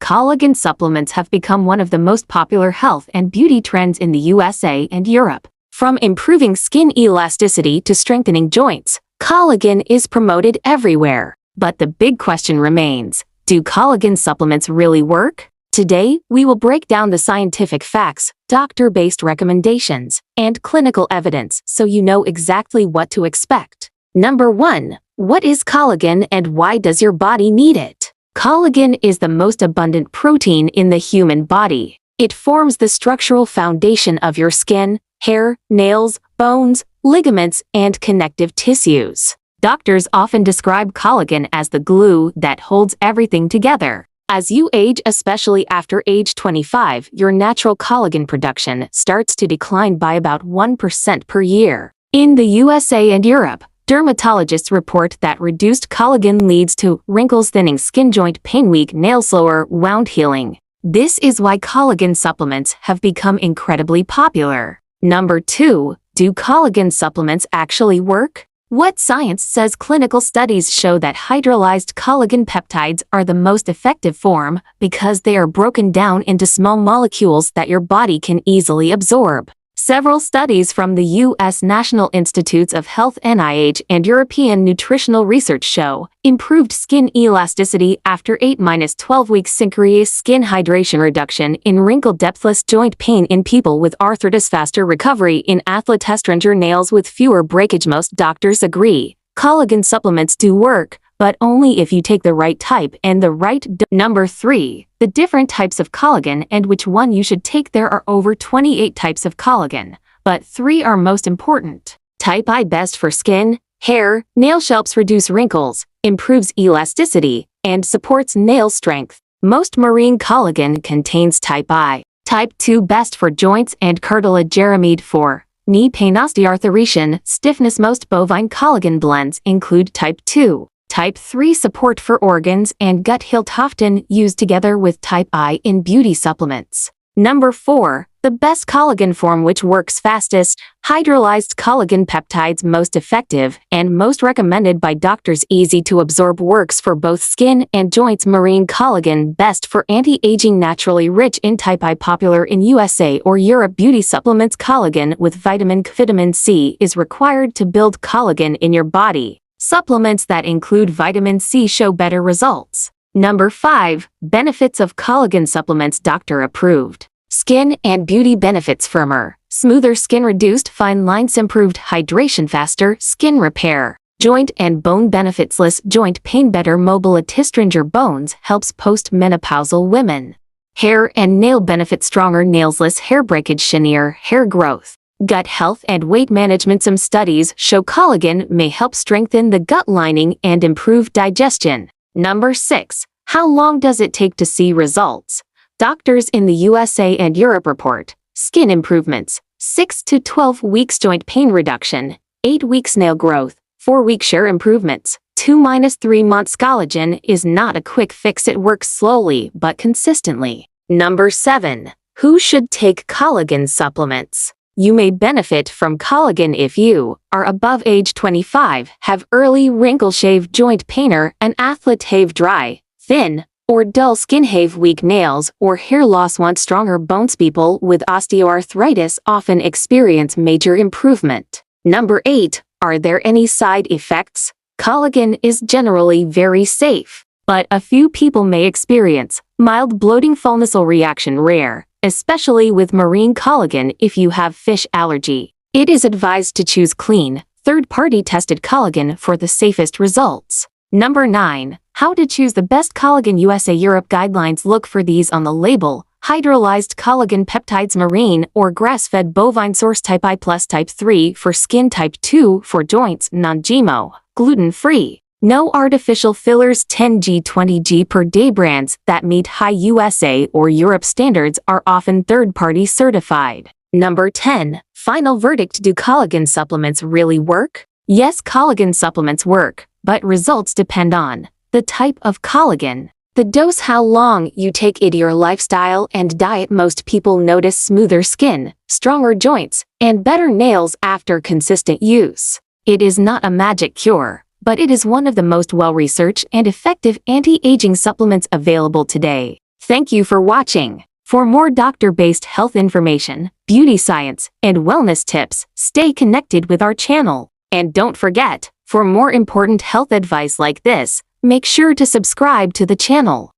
Collagen supplements have become one of the most popular health and beauty trends in the USA and Europe. From improving skin elasticity to strengthening joints, collagen is promoted everywhere. But the big question remains, do collagen supplements really work? Today, we will break down the scientific facts, doctor-based recommendations, and clinical evidence so you know exactly what to expect. Number 1. What is collagen and why does your body need it? Collagen is the most abundant protein in the human body. It forms the structural foundation of your skin, hair, nails, bones, ligaments, and connective tissues. Doctors often describe collagen as the glue that holds everything together. As you age, especially after age 25, your natural collagen production starts to decline by about 1% per year. In the USA and Europe, dermatologists report that reduced collagen leads to wrinkles, thinning skin, joint pain, weak nails, slower wound healing. This is why collagen supplements have become incredibly popular. Number 2. Do collagen supplements actually work? What science says? Clinical studies show that hydrolyzed collagen peptides are the most effective form because they are broken down into small molecules that your body can easily absorb. Several studies from the U.S. National Institutes of Health (NIH) and European Nutritional Research show improved skin elasticity after 8-12 weeks, increased skin hydration, reduction in wrinkle depthless joint pain in people with arthritis, faster recovery in athletes, stranger nails with fewer breakage. Most doctors agree collagen supplements do work, but only if you take the right type and the right dose. Number 3. The different types of collagen and which one you should take. There are over 28 types of collagen, but 3 are most important. Type I, best for skin, hair, nails, helps reduce wrinkles, improves elasticity, and supports nail strength. Most marine collagen contains type I. Type 2, best for joints and cartilage, Jeremide for knee pain, osteoarthritis, stiffness. Most bovine collagen blends include type 2. Type 3, support for organs and gut health, often used together with type I in beauty supplements. Number 4. The best collagen form which works fastest, hydrolyzed collagen peptides, most effective and most recommended by doctors, easy to absorb, works for both skin and joints. Marine collagen, best for anti-aging, naturally rich in type I, popular in USA or Europe. Beauty supplements, collagen with vitamin C is required to build collagen in your body. Supplements that include vitamin C show better results. Number 5. Benefits of collagen supplements, doctor approved. Skin and beauty benefits: firmer, smoother skin, reduced fine lines, improved hydration, faster skin repair. Joint and bone benefits: less joint pain, better mobility, stranger bones, helps post-menopausal women. Hair and nail benefits: stronger nails, less hair breakage, shinier hair growth. Gut health and weight management: some studies show collagen may help strengthen the gut lining and improve digestion. Number 6. How long does it take to see results? Doctors in the USA and Europe report skin improvements, 6 to 12 weeks, joint pain reduction, 8 weeks, nail growth, 4 weeks, hair improvements, 2-3 months. Collagen is not a quick fix, it works slowly but consistently. Number 7. Who should take collagen supplements? You may benefit from collagen if you are above age 25, have early wrinkle, shave, joint painer, an athlete, have dry, thin, or dull skin, have weak nails or hair loss, want stronger bones. People with osteoarthritis often experience major improvement. Number 8. Are there any side effects? Collagen is generally very safe, but a few people may experience mild bloating, fullness or reaction, rare, especially with marine collagen. If you have fish allergy, it is advised to choose clean, third-party tested collagen for the safest results. Number 9. How to choose the best collagen. USA Europe guidelines look for these on the label: hydrolyzed collagen peptides, marine or grass-fed bovine source, type I plus, type 3 for skin, type 2 for joints, non-GMO, gluten-free. No artificial fillers. 10g 20g per day. Brands that meet high USA or Europe standards are often third-party certified. Number 10. Final verdict: do collagen supplements really work? Yes, collagen supplements work, but results depend on the type of collagen, the dose, how long you take it, your lifestyle and diet. Most people notice smoother skin, stronger joints, and better nails after consistent use. It is not a magic cure, but it is one of the most well-researched and effective anti-aging supplements available today. Thank you for watching. For more doctor-based health information, beauty science, and wellness tips, stay connected with our channel. And don't forget, for more important health advice like this, make sure to subscribe to the channel.